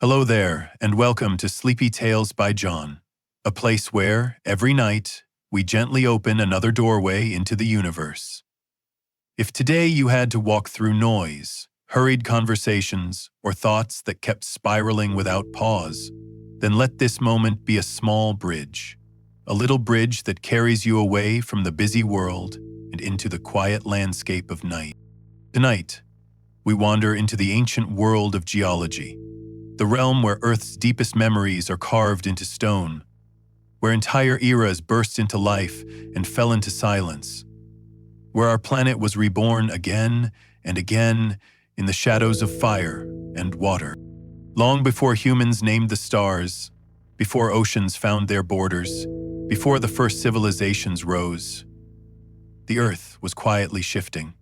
Hello there, and welcome to Sleepy Tales by John, a place where, every night, we gently open another doorway into the universe. If today you had to walk through noise, hurried conversations, or thoughts that kept spiraling without pause, then let this moment be a small bridge, a little bridge that carries you away from the busy world and into the quiet landscape of night. Tonight, we wander into the ancient world of geology, the realm where Earth's deepest memories are carved into stone, where entire eras burst into life and fell into silence, where our planet was reborn again and again in the shadows of fire and water. Long before humans named the stars, before oceans found their borders, before the first civilizations rose, the Earth was quietly shifting.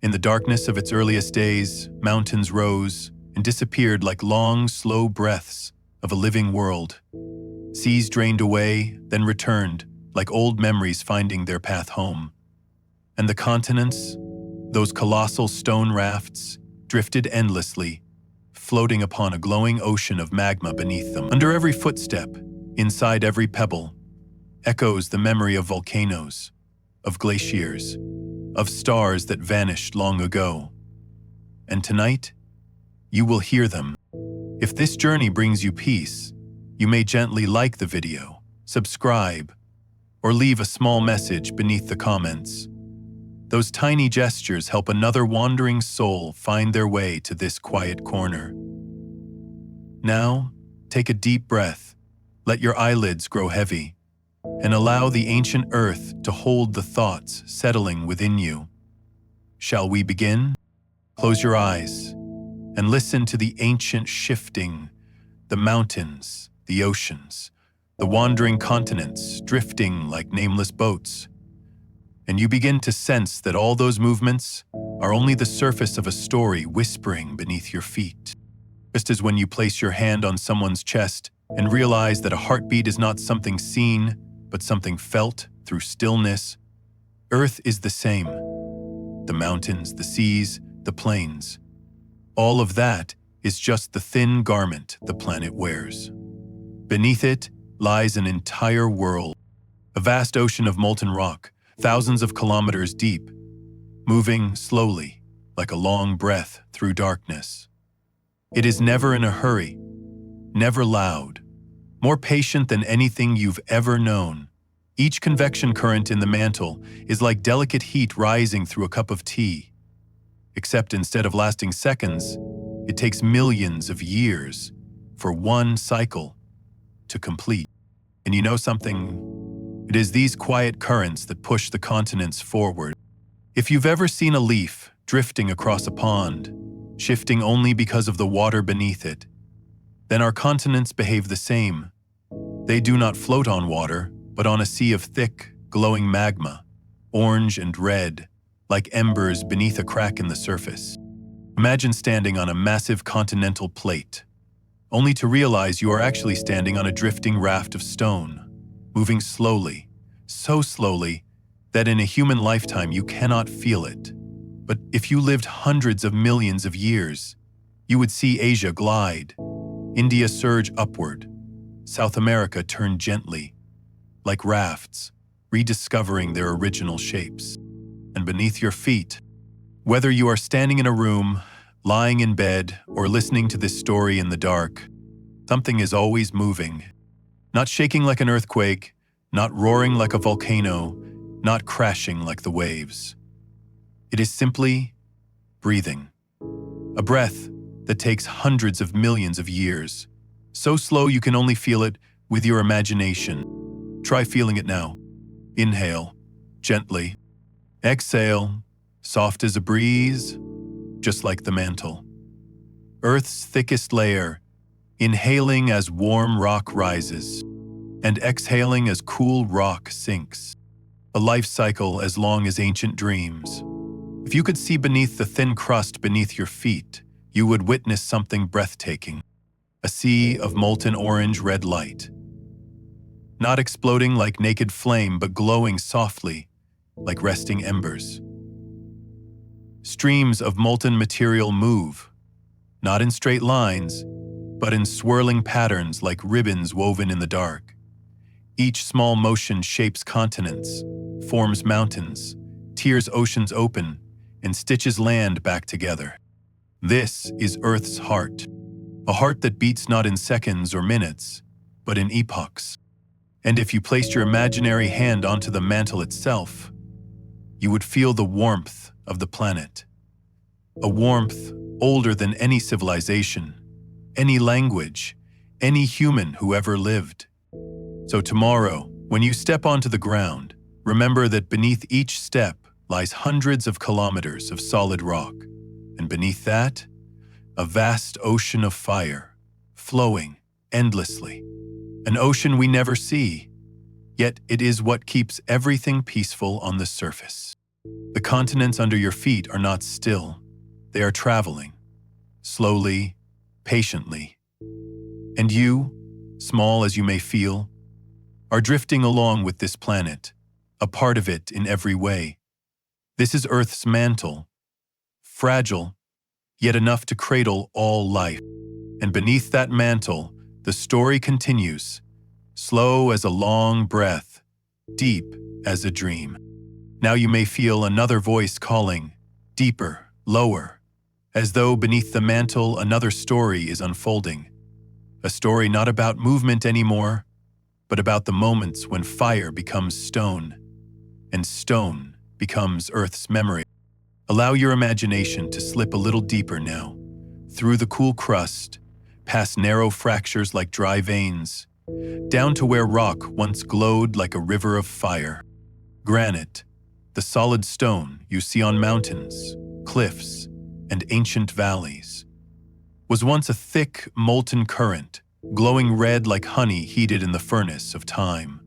In the darkness of its earliest days, mountains rose and disappeared like long, slow breaths of a living world. Seas drained away, then returned, like old memories finding their path home. And the continents, those colossal stone rafts, drifted endlessly, floating upon a glowing ocean of magma beneath them. Under every footstep, inside every pebble, echoes the memory of volcanoes, of glaciers, of stars that vanished long ago. And tonight, you will hear them. If this journey brings you peace, you may gently like the video, subscribe, or leave a small message beneath the comments. Those tiny gestures help another wandering soul find their way to this quiet corner. Now, take a deep breath, let your eyelids grow heavy, and allow the ancient earth to hold the thoughts settling within you. Shall we begin? Close your eyes and listen to the ancient shifting, the mountains, the oceans, the wandering continents drifting like nameless boats. And you begin to sense that all those movements are only the surface of a story whispering beneath your feet. Just as when you place your hand on someone's chest and realize that a heartbeat is not something seen, but something felt through stillness, Earth is the same. The mountains, the seas, the plains. All of that is just the thin garment the planet wears. Beneath it lies an entire world, a vast ocean of molten rock, thousands of kilometers deep, moving slowly, like a long breath through darkness. It is never in a hurry, never loud, more patient than anything you've ever known. Each convection current in the mantle is like delicate heat rising through a cup of tea. Except instead of lasting seconds, it takes millions of years for one cycle to complete. And you know something? It is these quiet currents that push the continents forward. If you've ever seen a leaf drifting across a pond, shifting only because of the water beneath it, then our continents behave the same. They do not float on water, but on a sea of thick, glowing magma, orange and red, like embers beneath a crack in the surface. Imagine standing on a massive continental plate, only to realize you are actually standing on a drifting raft of stone, moving slowly, so slowly that in a human lifetime you cannot feel it. But if you lived hundreds of millions of years, you would see Asia glide, India surge upward, South America turn gently, like rafts, rediscovering their original shapes. And beneath your feet, whether you are standing in a room, lying in bed, or listening to this story in the dark, something is always moving. Not shaking like an earthquake, not roaring like a volcano, not crashing like the waves. It is simply breathing. A breath that takes hundreds of millions of years. So slow you can only feel it with your imagination. Try feeling it now. Inhale, gently. Exhale, soft as a breeze, just like the mantle. Earth's thickest layer, inhaling as warm rock rises, and exhaling as cool rock sinks. A life cycle as long as ancient dreams. If you could see beneath the thin crust beneath your feet, you would witness something breathtaking. A sea of molten orange-red light. Not exploding like naked flame, but glowing softly, like resting embers. Streams of molten material move, not in straight lines, but in swirling patterns like ribbons woven in the dark. Each small motion shapes continents, forms mountains, tears oceans open, and stitches land back together. This is Earth's heart, a heart that beats not in seconds or minutes, but in epochs. And if you placed your imaginary hand onto the mantle itself, you would feel the warmth of the planet. A warmth older than any civilization, any language, any human who ever lived. So tomorrow, when you step onto the ground, remember that beneath each step lies hundreds of kilometers of solid rock, and beneath that, a vast ocean of fire, flowing endlessly. An ocean we never see, yet it is what keeps everything peaceful on the surface. The continents under your feet are not still. They are traveling, slowly, patiently. And you, small as you may feel, are drifting along with this planet, a part of it in every way. This is Earth's mantle, fragile, yet enough to cradle all life. And beneath that mantle, the story continues, slow as a long breath, deep as a dream. Now you may feel another voice calling, deeper, lower, as though beneath the mantle another story is unfolding. A story not about movement anymore, but about the moments when fire becomes stone, and stone becomes Earth's memory. Allow your imagination to slip a little deeper now, through the cool crust, past narrow fractures like dry veins, down to where rock once glowed like a river of fire. Granite, the solid stone you see on mountains, cliffs, and ancient valleys, was once a thick, molten current, glowing red like honey heated in the furnace of time.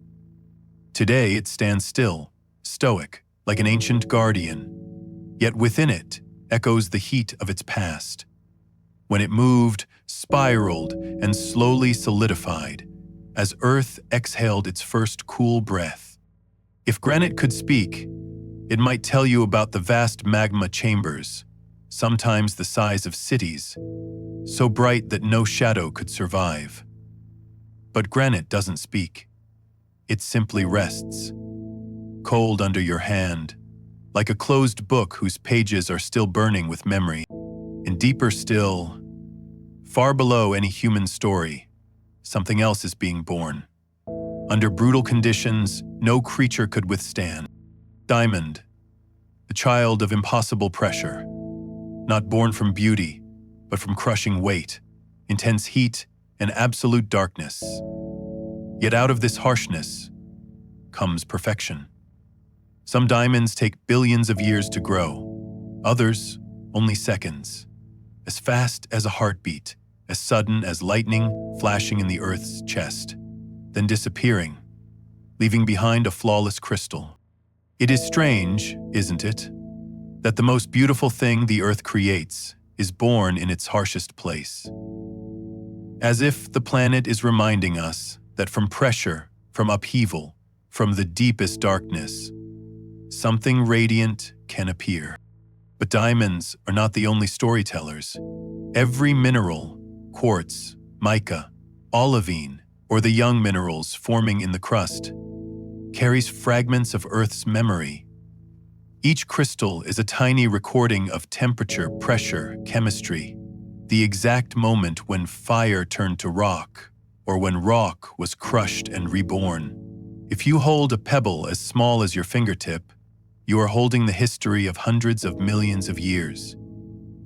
Today it stands still, stoic, like an ancient guardian, yet within it echoes the heat of its past. When it moved, spiraled, and slowly solidified, as Earth exhaled its first cool breath. If granite could speak, it might tell you about the vast magma chambers, sometimes the size of cities, so bright that no shadow could survive. But granite doesn't speak. It simply rests, cold under your hand, like a closed book whose pages are still burning with memory. And deeper still, far below any human story, something else is being born. Under brutal conditions no creature could withstand. Diamond, the child of impossible pressure, not born from beauty, but from crushing weight, intense heat, and absolute darkness. Yet out of this harshness comes perfection. Some diamonds take billions of years to grow, others only seconds, as fast as a heartbeat, as sudden as lightning flashing in the Earth's chest, then disappearing, leaving behind a flawless crystal. It is strange, isn't it, that the most beautiful thing the Earth creates is born in its harshest place. As if the planet is reminding us that from pressure, from upheaval, from the deepest darkness, something radiant can appear. But diamonds are not the only storytellers. Every mineral, quartz, mica, olivine, or the young minerals forming in the crust, carries fragments of Earth's memory. Each crystal is a tiny recording of temperature, pressure, chemistry, the exact moment when fire turned to rock, or when rock was crushed and reborn. If you hold a pebble as small as your fingertip, you are holding the history of hundreds of millions of years.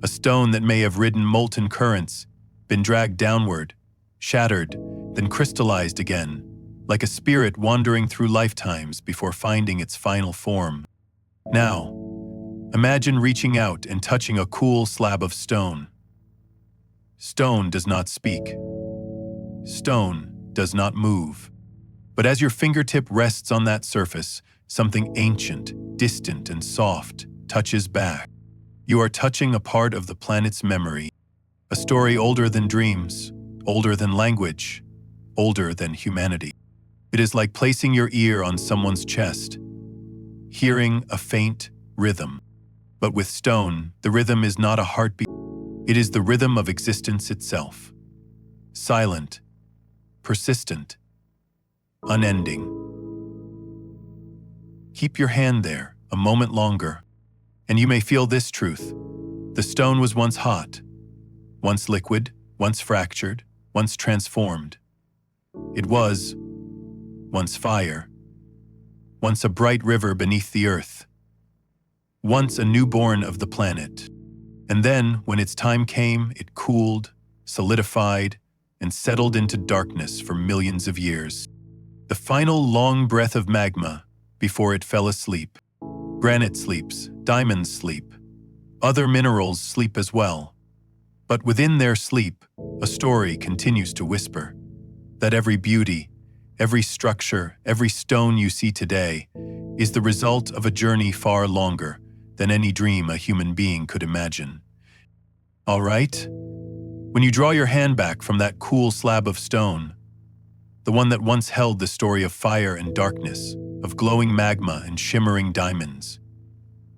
A stone that may have ridden molten currents, been dragged downward, shattered, then crystallized again, like a spirit wandering through lifetimes before finding its final form. Now, imagine reaching out and touching a cool slab of stone. Stone does not speak. Stone does not move. But as your fingertip rests on that surface, something ancient, distant, and soft touches back. You are touching a part of the planet's memory, a story older than dreams, older than language, older than humanity. It is like placing your ear on someone's chest, hearing a faint rhythm. But with stone, the rhythm is not a heartbeat. It is the rhythm of existence itself. silent, persistent, unending. Keep your hand there a moment longer, and you may feel this truth. The stone was once hot, once liquid, once fractured, once transformed. It was once fire, once a bright river beneath the earth, once a newborn of the planet. And then, when its time came, it cooled, solidified, and settled into darkness for millions of years. The final long breath of magma before it fell asleep. Granite sleeps, diamonds sleep, other minerals sleep as well. But within their sleep, a story continues to whisper that every beauty, every structure, every stone you see today is the result of a journey far longer than any dream a human being could imagine. All right? When you draw your hand back from that cool slab of stone, the one that once held the story of fire and darkness, of glowing magma and shimmering diamonds,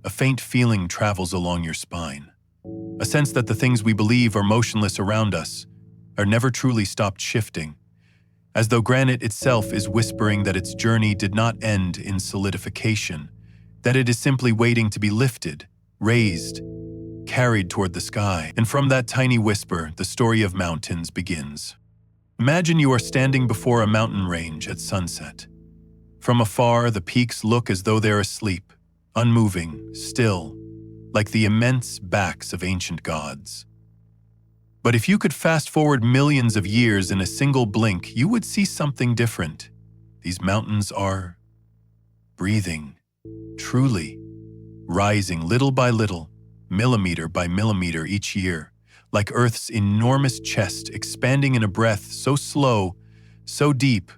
a faint feeling travels along your spine. A sense that the things we believe are motionless around us are never truly stopped shifting, as though granite itself is whispering that its journey did not end in solidification, that it is simply waiting to be lifted, raised, carried toward the sky. And from that tiny whisper, the story of mountains begins. Imagine you are standing before a mountain range at sunset. From afar, the peaks look as though they're asleep, unmoving, still, like the immense backs of ancient gods. But if you could fast forward millions of years in a single blink, you would see something different. These mountains are breathing, truly, rising little by little, millimeter by millimeter each year, like Earth's enormous chest expanding in a breath so slow, so deep,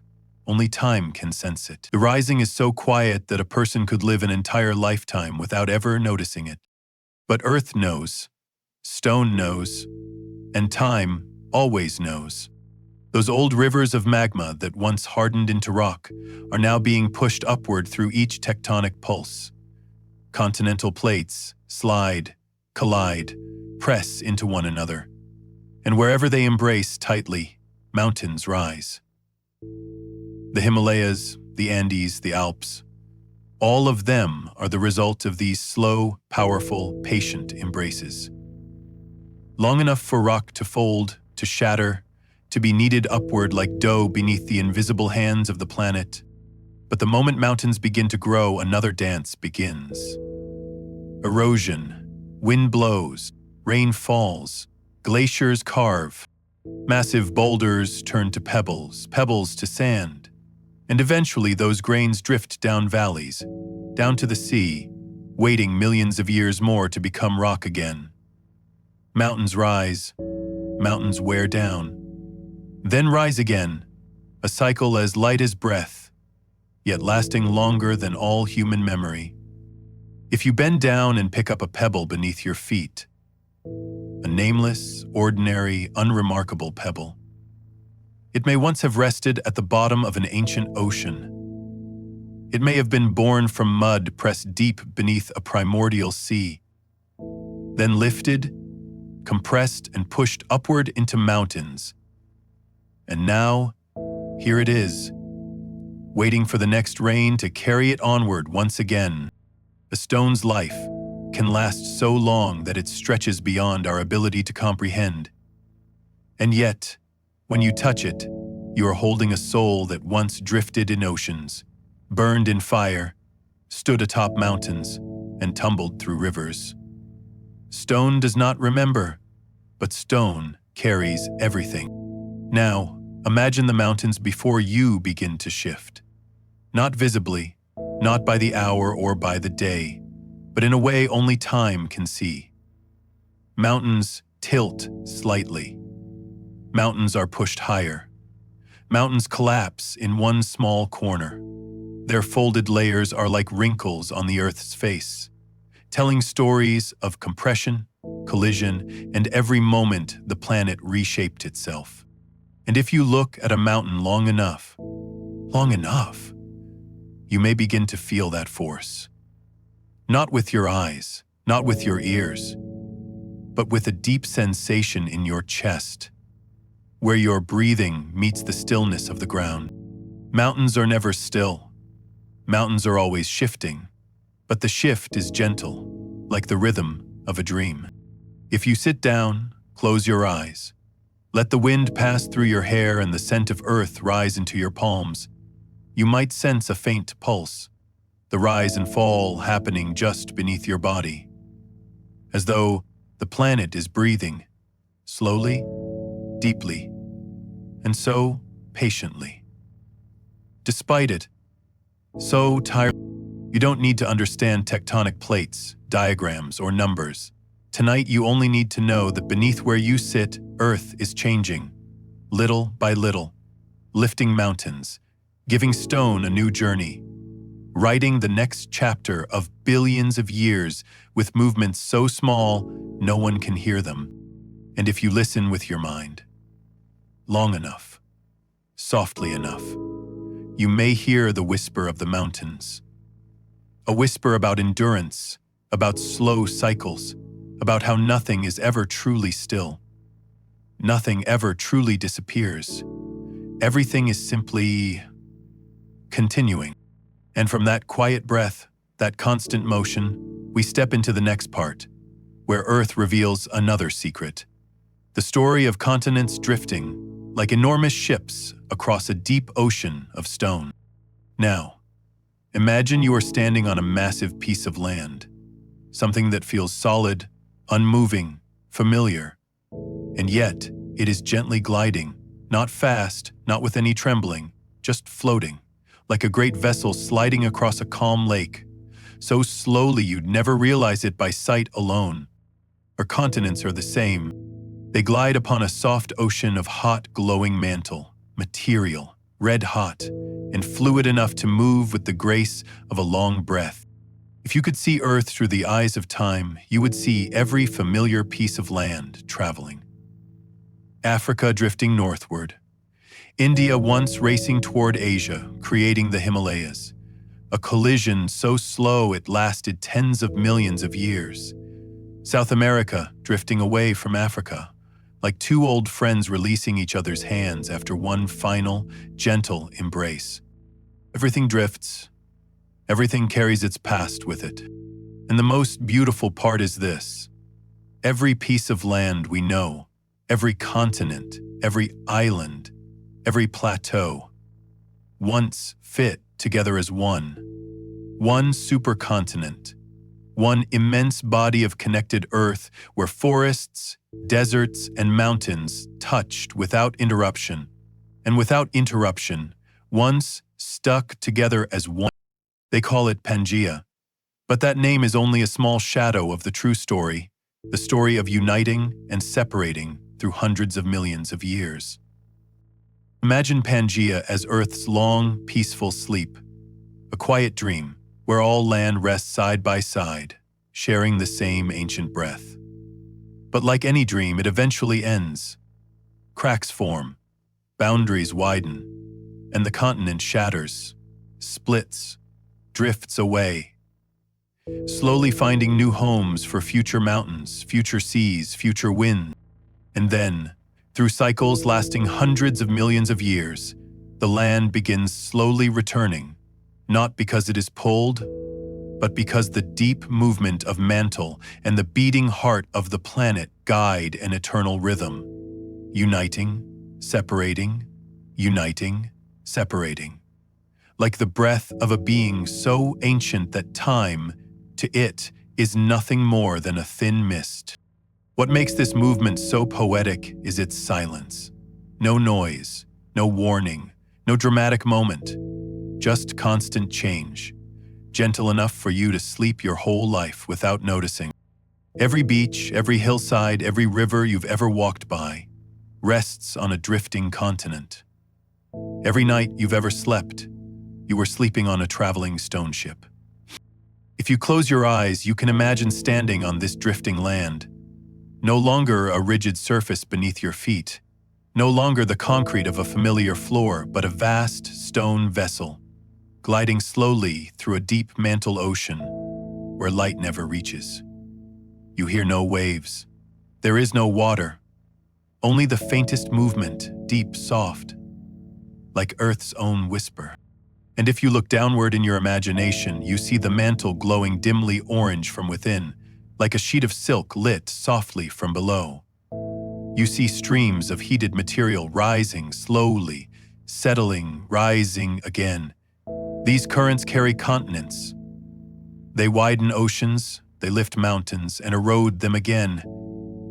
only time can sense it. The rising is so quiet that a person could live an entire lifetime without ever noticing it. But Earth knows, stone knows, and time always knows. Those old rivers of magma that once hardened into rock are now being pushed upward through each tectonic pulse. Continental plates slide, collide, press into one another, and wherever they embrace tightly, mountains rise. The Himalayas, the Andes, the Alps, all of them are the result of these slow, powerful, patient embraces. Long enough for rock to fold, to shatter, to be kneaded upward like dough beneath the invisible hands of the planet. But the moment mountains begin to grow, another dance begins. Erosion, wind blows, rain falls, glaciers carve, massive boulders turn to pebbles, pebbles to sand, and eventually those grains drift down valleys, down to the sea, waiting millions of years more to become rock again. Mountains rise, mountains wear down, then rise again, a cycle as light as breath, yet lasting longer than all human memory. If you bend down and pick up a pebble beneath your feet, a nameless, ordinary, unremarkable pebble, it may once have rested at the bottom of an ancient ocean. It may have been born from mud pressed deep beneath a primordial sea, then lifted, compressed, and pushed upward into mountains. And now, here it is, waiting for the next rain to carry it onward once again. A stone's life can last so long that it stretches beyond our ability to comprehend. And yet, when you touch it, you are holding a soul that once drifted in oceans, burned in fire, stood atop mountains, and tumbled through rivers. Stone does not remember, but stone carries everything. Now, imagine the mountains before you begin to shift. Not visibly, not by the hour or by the day, but in a way only time can see. Mountains tilt slightly. Mountains are pushed higher. Mountains collapse in one small corner. Their folded layers are like wrinkles on the Earth's face, telling stories of compression, collision, and every moment the planet reshaped itself. And if you look at a mountain long enough, you may begin to feel that force. Not with your eyes, not with your ears, but with a deep sensation in your chest. where your breathing meets the stillness of the ground. Mountains are never still. Mountains are always shifting, but the shift is gentle, like the rhythm of a dream. If you sit down, close your eyes, let the wind pass through your hair and the scent of earth rise into your palms, you might sense a faint pulse, the rise and fall happening just beneath your body, as though the planet is breathing, slowly, deeply, and so patiently. Despite it, so tired, you don't need to understand tectonic plates, diagrams, or numbers. Tonight you only need to know that beneath where you sit, Earth is changing, little by little, lifting mountains, giving stone a new journey, writing the next chapter of billions of years with movements so small no one can hear them. And if you listen with your mind, long enough, softly enough, you may hear the whisper of the mountains. A whisper about endurance, about slow cycles, about how nothing is ever truly still. Nothing ever truly disappears. Everything is simply continuing. And from that quiet breath, that constant motion, we step into the next part, where Earth reveals another secret. The story of continents drifting, like enormous ships across a deep ocean of stone. Now, imagine you are standing on a massive piece of land, something that feels solid, unmoving, familiar, and yet it is gently gliding, not fast, not with any trembling, just floating, like a great vessel sliding across a calm lake, so slowly you'd never realize it by sight alone. Our continents are the same. They glide upon a soft ocean of hot, glowing mantle, material, red hot, and fluid enough to move with the grace of a long breath. If you could see Earth through the eyes of time, you would see every familiar piece of land traveling. Africa drifting northward. India once racing toward Asia, creating the Himalayas. A collision so slow it lasted tens of millions of years. South America drifting away from Africa, like two old friends releasing each other's hands after one final, gentle embrace. Everything drifts. Everything carries its past with it. And the most beautiful part is this. Every piece of land we know, every continent, every island, every plateau, once fit together as one supercontinent, one immense body of connected Earth where forests, deserts, and mountains touched without interruption, and without interruption, once stuck together as one. They call it Pangaea, but that name is only a small shadow of the true story, the story of uniting and separating through hundreds of millions of years. Imagine Pangaea as Earth's long, peaceful sleep, a quiet dream where all land rests side by side, sharing the same ancient breath. But like any dream, it eventually ends. Cracks form, boundaries widen, and the continent shatters, splits, drifts away, slowly finding new homes for future mountains, future seas, future winds. And then, through cycles lasting hundreds of millions of years, the land begins slowly returning, not because it is pulled, but because the deep movement of mantle and the beating heart of the planet guide an eternal rhythm, uniting, separating, uniting, separating, like the breath of a being so ancient that time, to it, is nothing more than a thin mist. What makes this movement so poetic is its silence. No noise, no warning, no dramatic moment, just constant change, gentle enough for you to sleep your whole life without noticing. Every beach, every hillside, every river you've ever walked by rests on a drifting continent. Every night you've ever slept, you were sleeping on a traveling stone ship. If you close your eyes, you can imagine standing on this drifting land, no longer a rigid surface beneath your feet, no longer the concrete of a familiar floor, but a vast stone vessel, gliding slowly through a deep mantle ocean where light never reaches. You hear no waves. There is no water, only the faintest movement, deep, soft, like Earth's own whisper. And if you look downward in your imagination, you see the mantle glowing dimly orange from within, like a sheet of silk lit softly from below. You see streams of heated material rising slowly, settling, rising again. These currents carry continents. They widen oceans, they lift mountains, and erode them again.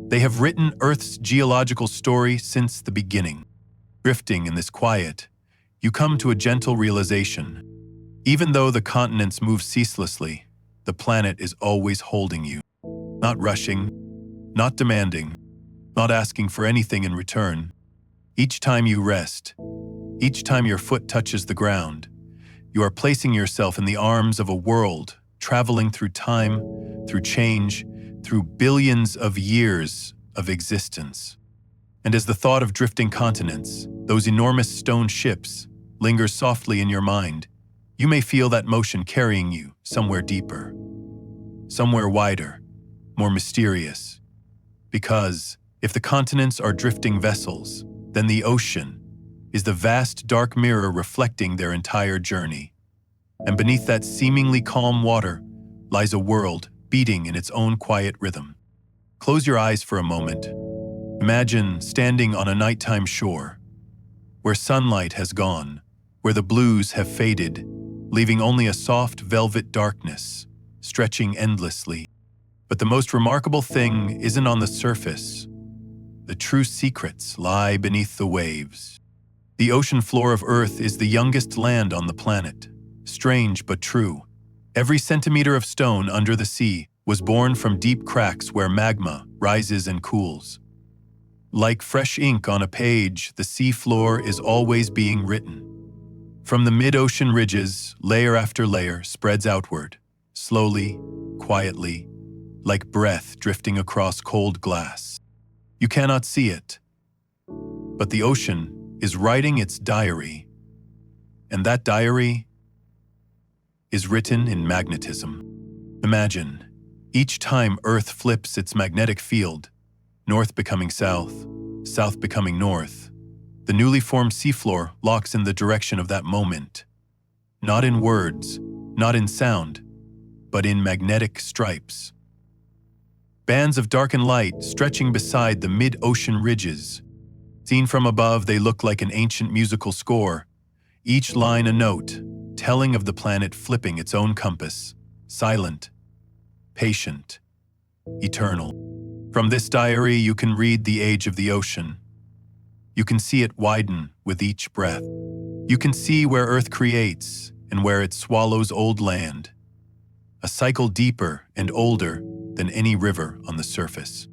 They have written Earth's geological story since the beginning. Drifting in this quiet, you come to a gentle realization. Even though the continents move ceaselessly, the planet is always holding you. Not rushing, not demanding, not asking for anything in return. Each time you rest, each time your foot touches the ground, you are placing yourself in the arms of a world traveling through time, through change, through billions of years of existence. And as the thought of drifting continents, those enormous stone ships, lingers softly in your mind, you may feel that motion carrying you somewhere deeper, somewhere wider, more mysterious. Because if the continents are drifting vessels, then the ocean is the vast dark mirror reflecting their entire journey. And beneath that seemingly calm water lies a world beating in its own quiet rhythm. Close your eyes for a moment. Imagine standing on a nighttime shore, where sunlight has gone, where the blues have faded, leaving only a soft velvet darkness, stretching endlessly. But the most remarkable thing isn't on the surface. The true secrets lie beneath the waves. The ocean floor of Earth is the youngest land on the planet. Strange but true. Every centimeter of stone under the sea was born from deep cracks where magma rises and cools. Like fresh ink on a page, the sea floor is always being written. From the mid-ocean ridges, layer after layer spreads outward, slowly, quietly, like breath drifting across cold glass. You cannot see it, but the ocean is writing its diary, and that diary is written in magnetism. Imagine, each time Earth flips its magnetic field, north becoming south, south becoming north, the newly formed seafloor locks in the direction of that moment. Not in words, not in sound, but in magnetic stripes. Bands of darkened light stretching beside the mid-ocean ridges. Seen from above, they look like an ancient musical score, each line a note, telling of the planet flipping its own compass, silent, patient, eternal. From this diary, you can read the age of the ocean. You can see it widen with each breath. You can see where Earth creates and where it swallows old land, a cycle deeper and older than any river on the surface.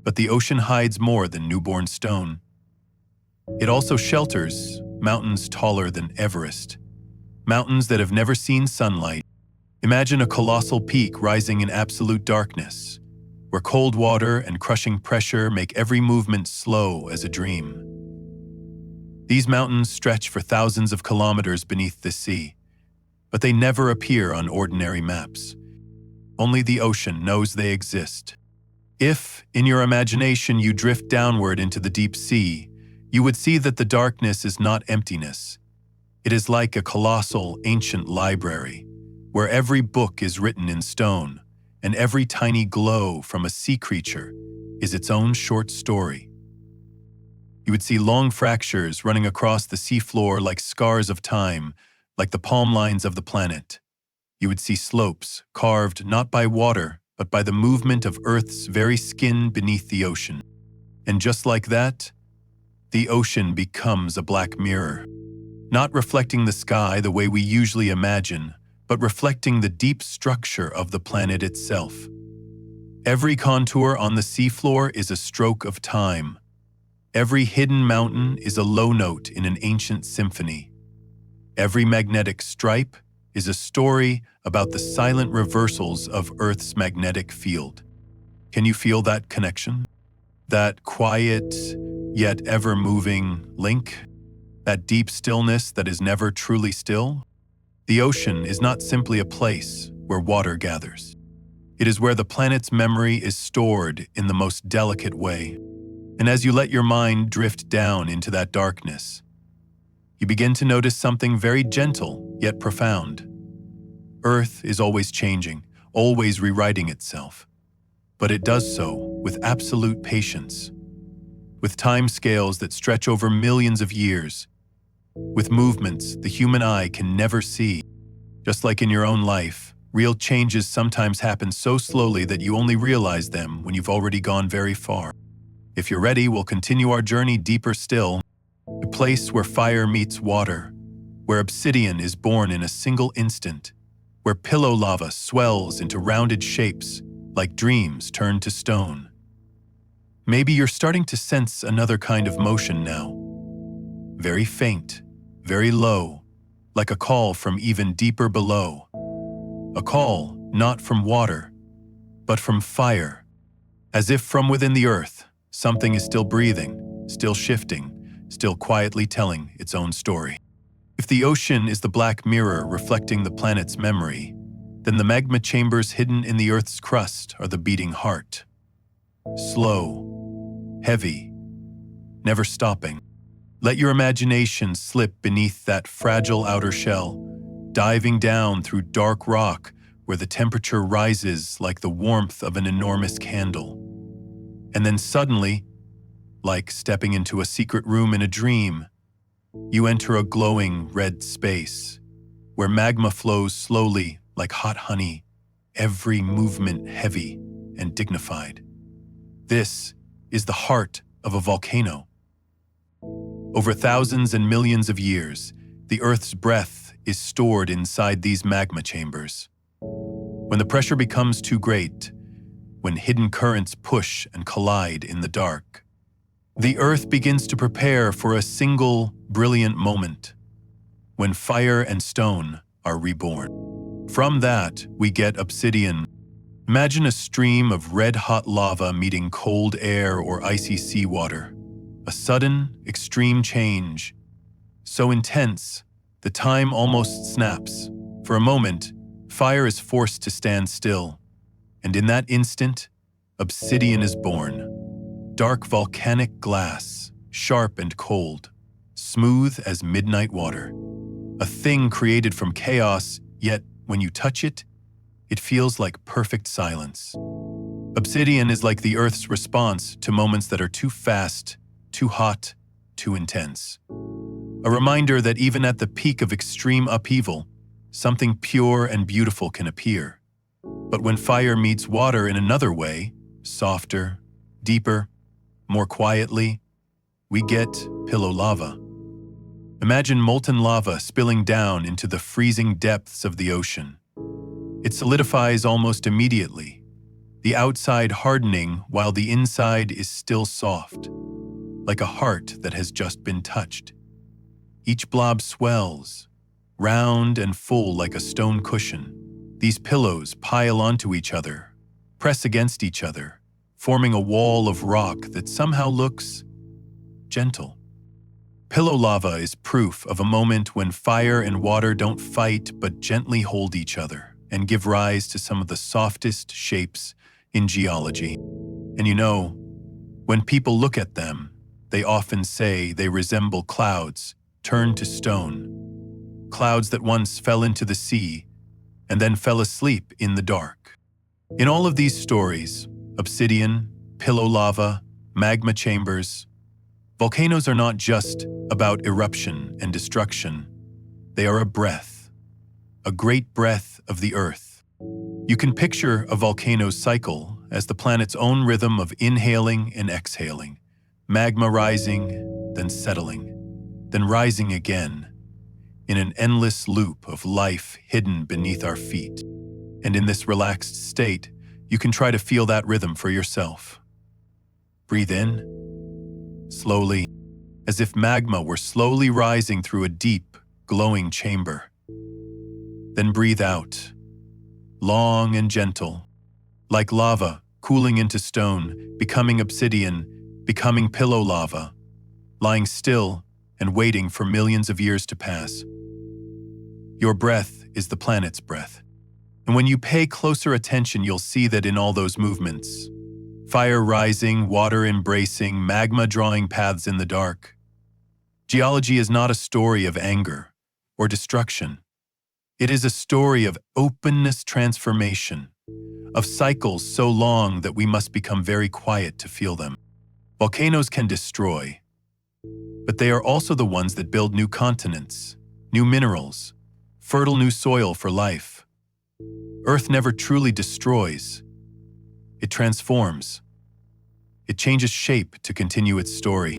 But the ocean hides more than newborn stone. It also shelters mountains taller than Everest, mountains that have never seen sunlight. Imagine a colossal peak rising in absolute darkness, where cold water and crushing pressure make every movement slow as a dream. These mountains stretch for thousands of kilometers beneath the sea, but they never appear on ordinary maps. Only the ocean knows they exist. If, in your imagination, you drift downward into the deep sea, you would see that the darkness is not emptiness. It is like a colossal, ancient library, where every book is written in stone, and every tiny glow from a sea creature is its own short story. You would see long fractures running across the seafloor like scars of time, like the palm lines of the planet. You would see slopes carved not by water, but by the movement of Earth's very skin beneath the ocean. And just like that, the ocean becomes a black mirror, not reflecting the sky the way we usually imagine, but reflecting the deep structure of the planet itself. Every contour on the seafloor is a stroke of time. Every hidden mountain is a low note in an ancient symphony. Every magnetic stripe is a story about the silent reversals of Earth's magnetic field. Can you feel that connection? That quiet, yet ever-moving link? That deep stillness that is never truly still? The ocean is not simply a place where water gathers. It is where the planet's memory is stored in the most delicate way. And as you let your mind drift down into that darkness, you begin to notice something very gentle yet profound. Earth is always changing, always rewriting itself, but it does so with absolute patience, with time scales that stretch over millions of years, with movements the human eye can never see. Just like in your own life, real changes sometimes happen so slowly that you only realize them when you've already gone very far. If you're ready, we'll continue our journey deeper still, a place where fire meets water, where obsidian is born in a single instant, where pillow lava swells into rounded shapes like dreams turned to stone. Maybe you're starting to sense another kind of motion now. Very faint, very low, like a call from even deeper below. A call not from water, but from fire. As if from within the earth, something is still breathing, still shifting, still quietly telling its own story. If the ocean is the black mirror reflecting the planet's memory, then the magma chambers hidden in the Earth's crust are the beating heart. Slow, heavy, never stopping. Let your imagination slip beneath that fragile outer shell, diving down through dark rock where the temperature rises like the warmth of an enormous candle. And then suddenly, like stepping into a secret room in a dream, you enter a glowing red space where magma flows slowly like hot honey, every movement heavy and dignified. This is the heart of a volcano. Over thousands and millions of years, the Earth's breath is stored inside these magma chambers. When the pressure becomes too great, when hidden currents push and collide in the dark, the Earth begins to prepare for a single, brilliant moment, when fire and stone are reborn. From that, we get obsidian. Imagine a stream of red-hot lava meeting cold air or icy seawater. A sudden, extreme change, so intense, the time almost snaps. For a moment, fire is forced to stand still, and in that instant, obsidian is born. Dark volcanic glass, sharp and cold, smooth as midnight water. A thing created from chaos, yet when you touch it, it feels like perfect silence. Obsidian is like the Earth's response to moments that are too fast, too hot, too intense. A reminder that even at the peak of extreme upheaval, something pure and beautiful can appear. But when fire meets water in another way, softer, deeper, more quietly, we get pillow lava. Imagine molten lava spilling down into the freezing depths of the ocean. It solidifies almost immediately, the outside hardening while the inside is still soft, like a heart that has just been touched. Each blob swells, round and full like a stone cushion. These pillows pile onto each other, press against each other, forming a wall of rock that somehow looks gentle. Pillow lava is proof of a moment when fire and water don't fight but gently hold each other and give rise to some of the softest shapes in geology. And you know, when people look at them, they often say they resemble clouds turned to stone, clouds that once fell into the sea and then fell asleep in the dark. In all of these stories, obsidian, pillow lava, magma chambers, volcanoes are not just about eruption and destruction. They are a breath, a great breath of the earth. You can picture a volcano's cycle as the planet's own rhythm of inhaling and exhaling, magma rising, then settling, then rising again, in an endless loop of life hidden beneath our feet. And in this relaxed state, you can try to feel that rhythm for yourself. Breathe in, slowly, as if magma were slowly rising through a deep, glowing chamber. Then breathe out, long and gentle, like lava cooling into stone, becoming obsidian, becoming pillow lava, lying still and waiting for millions of years to pass. Your breath is the planet's breath. And when you pay closer attention, you'll see that in all those movements, Fire rising, water embracing, magma drawing paths in the dark. Geology is not a story of anger or destruction. It is a story of openness, transformation, of cycles so long that we must become very quiet to feel them. Volcanoes can destroy, but they are also the ones that build new continents, new minerals, fertile new soil for life. Earth never truly destroys. It transforms. It changes shape to continue its story.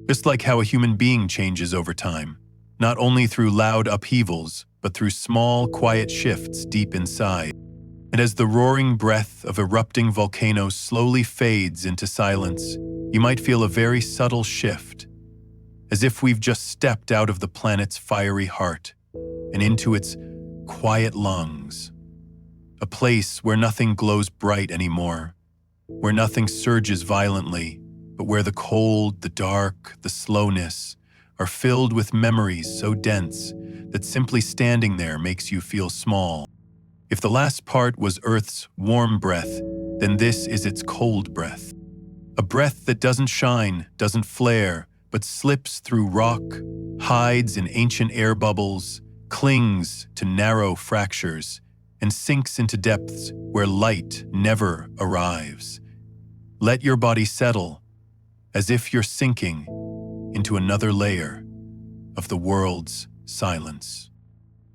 Just like how a human being changes over time, not only through loud upheavals, but through small, quiet shifts deep inside. And as the roaring breath of erupting volcanoes slowly fades into silence, you might feel a very subtle shift, as if we've just stepped out of the planet's fiery heart and into its quiet lungs. A place where nothing glows bright anymore, where nothing surges violently, but where the cold, the dark, the slowness are filled with memories so dense that simply standing there makes you feel small. If the last part was Earth's warm breath, then this is its cold breath. A breath that doesn't shine, doesn't flare, but slips through rock, hides in ancient air bubbles, clings to narrow fractures, and sinks into depths where light never arrives. Let your body settle, as if you're sinking into another layer of the world's silence.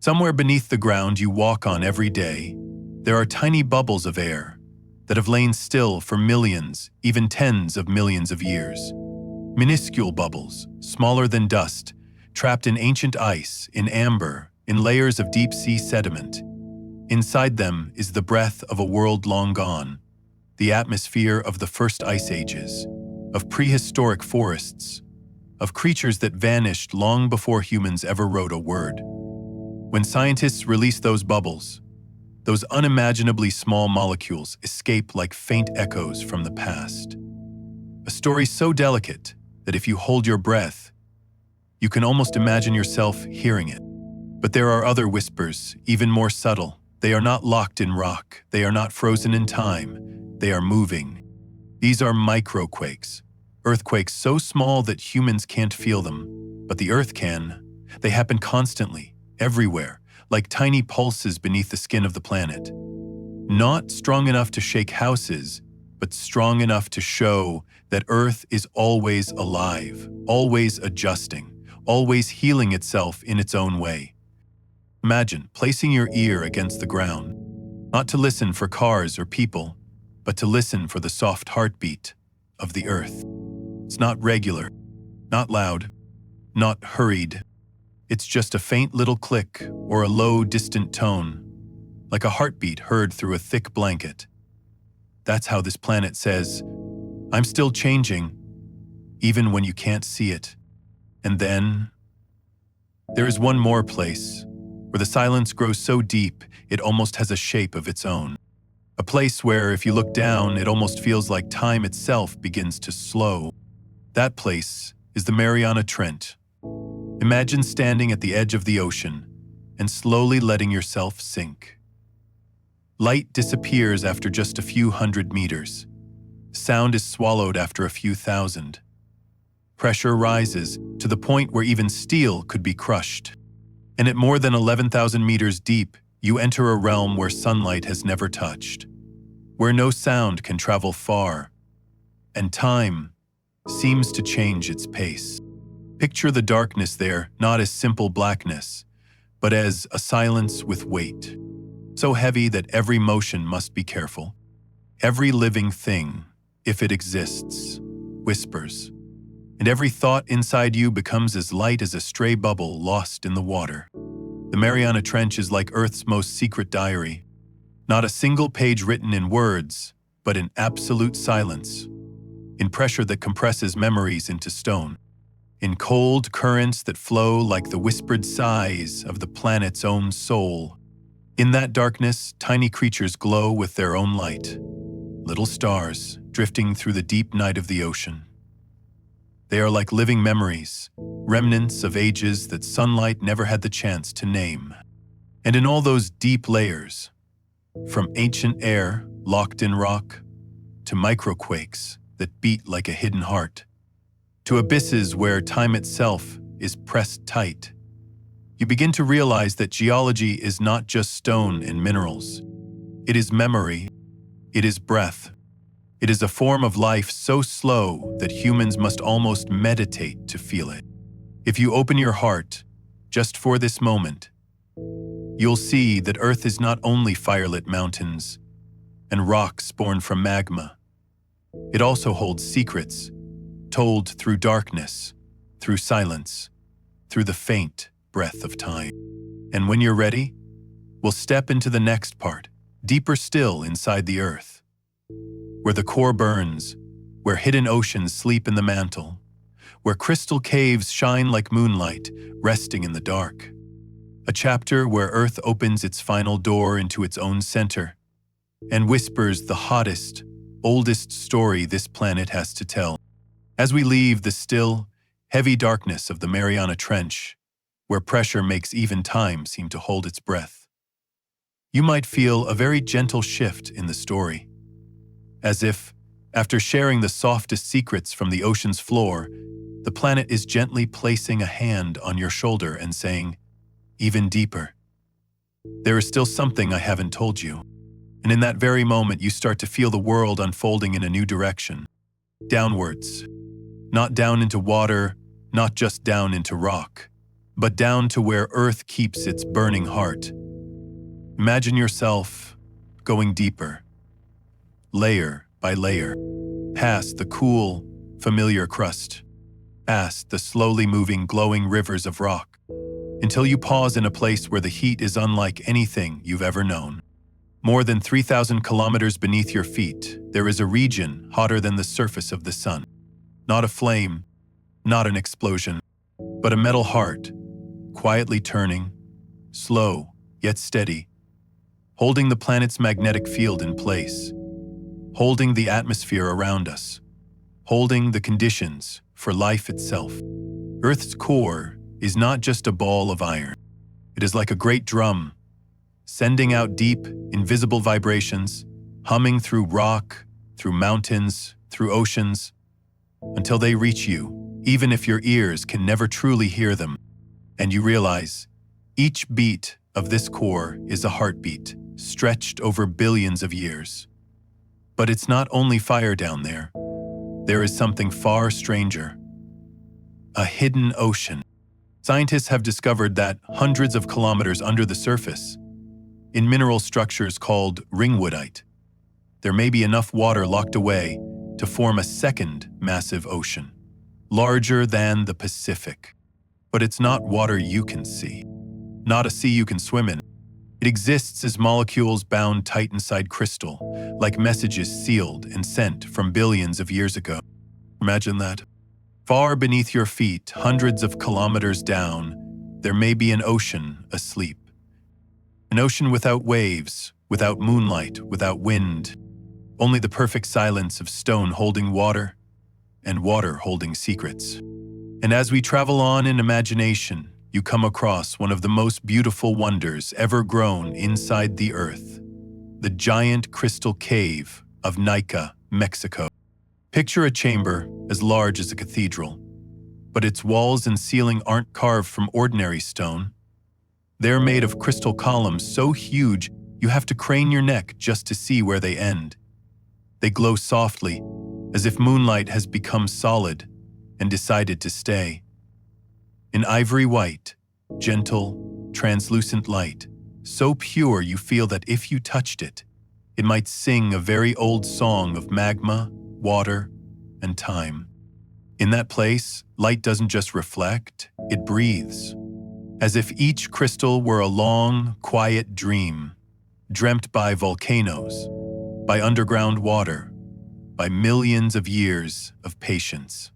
Somewhere beneath the ground you walk on every day, there are tiny bubbles of air that have lain still for millions, even tens of millions of years. Minuscule bubbles, smaller than dust, trapped in ancient ice, in amber, in layers of deep-sea sediment. Inside them is the breath of a world long gone, the atmosphere of the first ice ages, of prehistoric forests, of creatures that vanished long before humans ever wrote a word. When scientists release those bubbles, those unimaginably small molecules escape like faint echoes from the past. A story so delicate that if you hold your breath, you can almost imagine yourself hearing it. But there are other whispers, even more subtle. They are not locked in rock. They are not frozen in time. They are moving. These are microquakes, earthquakes so small that humans can't feel them, but the Earth can. They happen constantly, everywhere, like tiny pulses beneath the skin of the planet. Not strong enough to shake houses, but strong enough to show that Earth is always alive, always adjusting, always healing itself in its own way. Imagine placing your ear against the ground, not to listen for cars or people, but to listen for the soft heartbeat of the Earth. It's not regular, not loud, not hurried. It's just a faint little click or a low, distant tone, like a heartbeat heard through a thick blanket. That's how this planet says, I'm still changing, even when you can't see it. And then, there is one more place, where the silence grows so deep it almost has a shape of its own. A place where, if you look down, it almost feels like time itself begins to slow. That place is the Mariana Trench. Imagine standing at the edge of the ocean and slowly letting yourself sink. Light disappears after just a few hundred meters. Sound is swallowed after a few thousand. Pressure rises to the point where even steel could be crushed. And at more than 11,000 meters deep, you enter a realm where sunlight has never touched, where no sound can travel far, and time seems to change its pace. Picture the darkness there not as simple blackness, but as a silence with weight, so heavy that every motion must be careful. Every living thing, if it exists, whispers, and every thought inside you becomes as light as a stray bubble lost in the water. The Mariana Trench is like Earth's most secret diary, not a single page written in words, but in absolute silence, in pressure that compresses memories into stone, in cold currents that flow like the whispered sighs of the planet's own soul. In that darkness, tiny creatures glow with their own light, little stars drifting through the deep night of the ocean. They are like living memories, remnants of ages that sunlight never had the chance to name. And in all those deep layers, from ancient air locked in rock, to microquakes that beat like a hidden heart, to abysses where time itself is pressed tight. You begin to realize that geology is not just stone and minerals. It is memory, it is breath. It is a form of life so slow that humans must almost meditate to feel it. If you open your heart, just for this moment, you'll see that Earth is not only firelit mountains and rocks born from magma. It also holds secrets, told through darkness, through silence, through the faint breath of time. And when you're ready, we'll step into the next part, deeper still inside the Earth, where the core burns, where hidden oceans sleep in the mantle, where crystal caves shine like moonlight, resting in the dark. A chapter where Earth opens its final door into its own center and whispers the hottest, oldest story this planet has to tell. As we leave the still, heavy darkness of the Mariana Trench, where pressure makes even time seem to hold its breath, you might feel a very gentle shift in the story. As if, after sharing the softest secrets from the ocean's floor, the planet is gently placing a hand on your shoulder and saying, even deeper. There is still something I haven't told you. And in that very moment, you start to feel the world unfolding in a new direction. Downwards. Not down into water, not just down into rock, but down to where Earth keeps its burning heart. Imagine yourself going deeper, layer by layer, past the cool, familiar crust, past the slowly moving, glowing rivers of rock, until you pause in a place where the heat is unlike anything you've ever known. More than 3,000 kilometers beneath your feet, there is a region hotter than the surface of the sun. Not a flame, not an explosion, but a metal heart, quietly turning, slow yet steady, holding the planet's magnetic field in place, holding the atmosphere around us, holding the conditions for life itself. Earth's core is not just a ball of iron. It is like a great drum, sending out deep, invisible vibrations, humming through rock, through mountains, through oceans, until they reach you, even if your ears can never truly hear them. And you realize, each beat of this core is a heartbeat, stretched over billions of years. But it's not only fire down there. There is something far stranger. A hidden ocean. Scientists have discovered that hundreds of kilometers under the surface, in mineral structures called ringwoodite, there may be enough water locked away to form a second massive ocean, larger than the Pacific. But it's not water you can see, not a sea you can swim in. It exists as molecules bound tight inside crystal, like messages sealed and sent from billions of years ago. Imagine that. Far beneath your feet, hundreds of kilometers down, there may be an ocean asleep. An ocean without waves, without moonlight, without wind, only the perfect silence of stone holding water and water holding secrets. And as we travel on in imagination, you come across one of the most beautiful wonders ever grown inside the Earth, the giant crystal cave of Nica, Mexico. Picture a chamber as large as a cathedral, but its walls and ceiling aren't carved from ordinary stone. They're made of crystal columns so huge you have to crane your neck just to see where they end. They glow softly, as if moonlight has become solid and decided to stay. An ivory white, gentle, translucent light, so pure you feel that if you touched it, it might sing a very old song of magma, water, and time. In that place, light doesn't just reflect, it breathes. As if each crystal were a long, quiet dream, dreamt by volcanoes, by underground water, by millions of years of patience.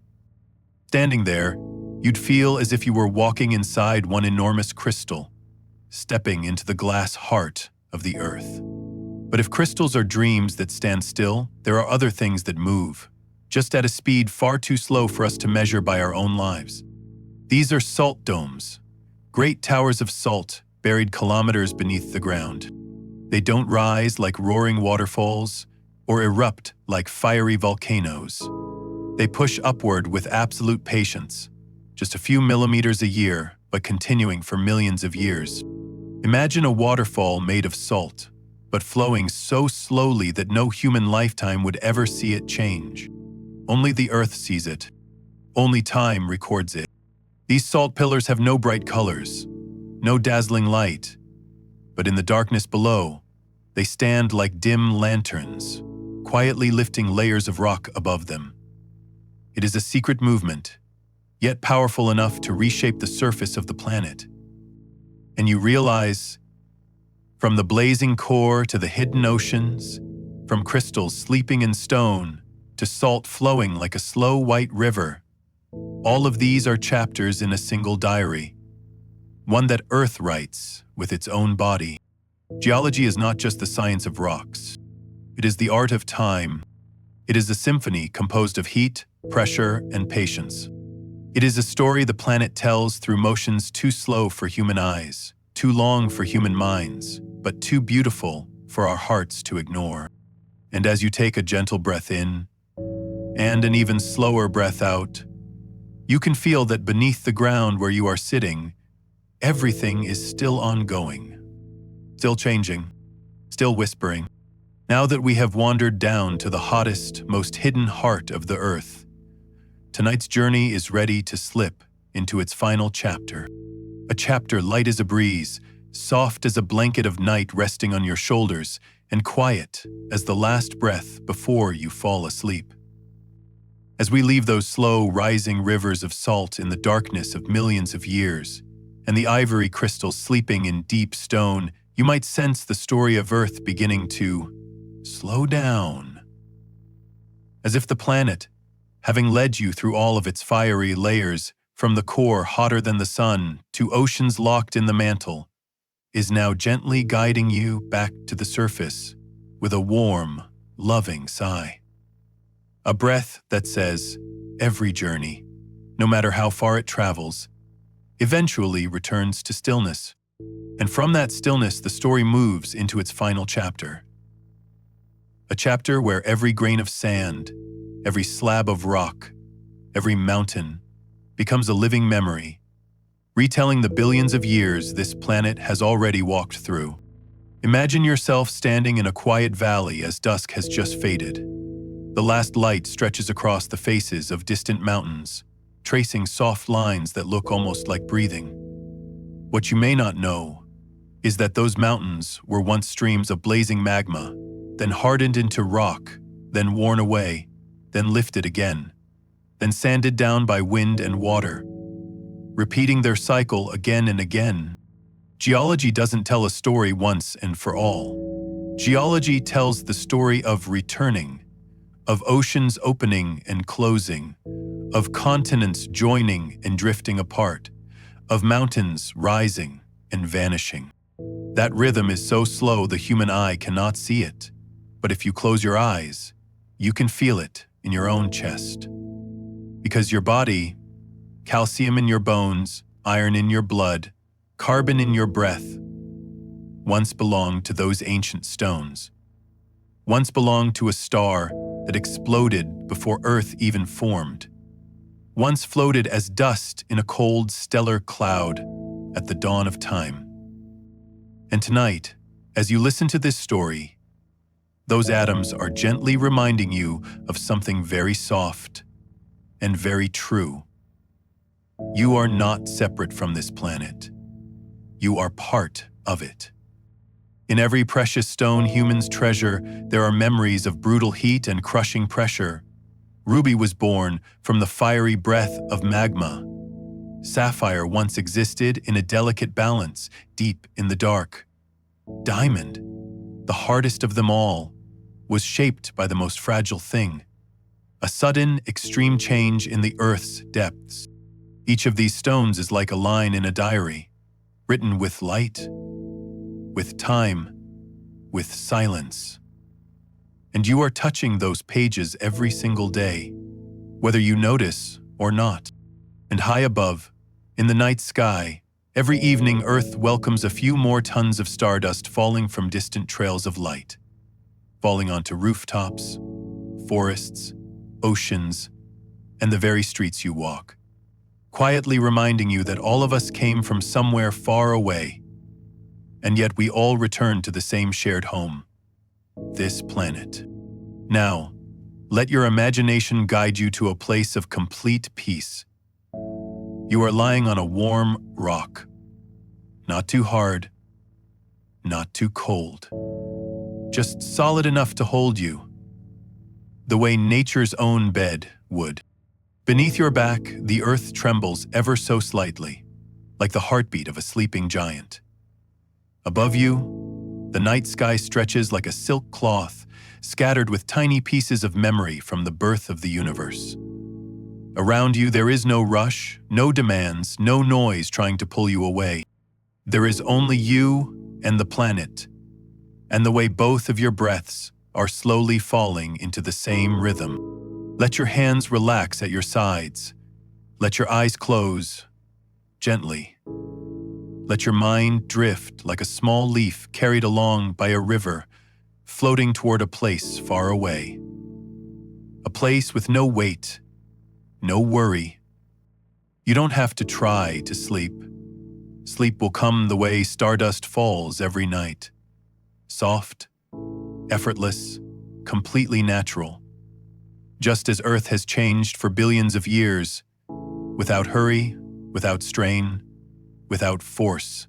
Standing there, you'd feel as if you were walking inside one enormous crystal, stepping into the glass heart of the Earth. But if crystals are dreams that stand still, there are other things that move, just at a speed far too slow for us to measure by our own lives. These are salt domes, great towers of salt buried kilometers beneath the ground. They don't rise like roaring waterfalls, or erupt like fiery volcanoes. They push upward with absolute patience, just a few millimeters a year, but continuing for millions of years. Imagine a waterfall made of salt, but flowing so slowly that no human lifetime would ever see it change. Only the earth sees it. Only time records it. These salt pillars have no bright colors, no dazzling light, but in the darkness below, they stand like dim lanterns, quietly lifting layers of rock above them. It is a secret movement, yet powerful enough to reshape the surface of the planet. And you realize, from the blazing core to the hidden oceans, from crystals sleeping in stone to salt flowing like a slow white river, all of these are chapters in a single diary, one that Earth writes with its own body. Geology is not just the science of rocks. It is the art of time. It is a symphony composed of heat, pressure, and patience. It is a story the planet tells through motions too slow for human eyes, too long for human minds, but too beautiful for our hearts to ignore. And as you take a gentle breath in, and an even slower breath out, you can feel that beneath the ground where you are sitting, everything is still ongoing, still changing, still whispering. Now that we have wandered down to the hottest, most hidden heart of the earth, tonight's journey is ready to slip into its final chapter. A chapter light as a breeze, soft as a blanket of night resting on your shoulders, and quiet as the last breath before you fall asleep. As we leave those slow, rising rivers of salt in the darkness of millions of years, and the ivory crystals sleeping in deep stone, you might sense the story of Earth beginning to slow down. As if the planet, having led you through all of its fiery layers, from the core hotter than the sun to oceans locked in the mantle, is now gently guiding you back to the surface with a warm, loving sigh. A breath that says, every journey, no matter how far it travels, eventually returns to stillness. And from that stillness, the story moves into its final chapter. A chapter where every grain of sand, every slab of rock, every mountain becomes a living memory, retelling the billions of years this planet has already walked through. Imagine yourself standing in a quiet valley as dusk has just faded. The last light stretches across the faces of distant mountains, tracing soft lines that look almost like breathing. What you may not know is that those mountains were once streams of blazing magma, then hardened into rock, then worn away, then lifted again, then sanded down by wind and water, repeating their cycle again and again. Geology doesn't tell a story once and for all. Geology tells the story of returning, of oceans opening and closing, of continents joining and drifting apart, of mountains rising and vanishing. That rhythm is so slow the human eye cannot see it, but if you close your eyes, you can feel it in your own chest. Because your body, calcium in your bones, iron in your blood, carbon in your breath, once belonged to those ancient stones, once belonged to a star that exploded before Earth even formed, once floated as dust in a cold stellar cloud at the dawn of time. And tonight, as you listen to this story, those atoms are gently reminding you of something very soft and very true. You are not separate from this planet. You are part of it. In every precious stone humans treasure, there are memories of brutal heat and crushing pressure. Ruby was born from the fiery breath of magma. Sapphire once existed in a delicate balance, deep in the dark. Diamond, the hardest of them all, was shaped by the most fragile thing, a sudden, extreme change in the Earth's depths. Each of these stones is like a line in a diary, written with light, with time, with silence. And you are touching those pages every single day, whether you notice or not. And high above, in the night sky, every evening Earth welcomes a few more tons of stardust falling from distant trails of light. falling onto rooftops, forests, oceans, and the very streets you walk, quietly reminding you that all of us came from somewhere far away, and yet we all return to the same shared home, this planet. Now, let your imagination guide you to a place of complete peace. You are lying on a warm rock, not too hard, not too cold, just solid enough to hold you, the way nature's own bed would. Beneath your back, the earth trembles ever so slightly, like the heartbeat of a sleeping giant. Above you, the night sky stretches like a silk cloth, scattered with tiny pieces of memory from the birth of the universe. Around you, there is no rush, no demands, no noise trying to pull you away. There is only you and the planet, and the way both of your breaths are slowly falling into the same rhythm. Let your hands relax at your sides. Let your eyes close, gently. Let your mind drift like a small leaf carried along by a river, floating toward a place far away. A place with no weight, no worry. You don't have to try to sleep. Sleep will come the way stardust falls every night. Soft, effortless, completely natural. Just as Earth has changed for billions of years, without hurry, without strain, without force.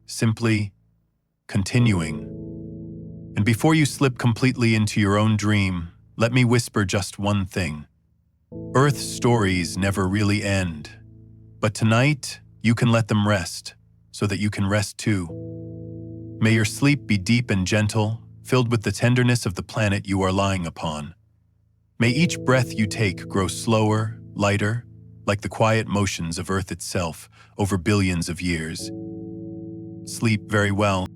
Simply continuing. And before you slip completely into your own dream, let me whisper just one thing. Earth's stories never really end. But tonight, you can let them rest, so that you can rest too. May your sleep be deep and gentle, filled with the tenderness of the planet you are lying upon. May each breath you take grow slower, lighter, like the quiet motions of Earth itself over billions of years. Sleep very well.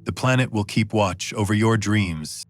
The planet will keep watch over your dreams.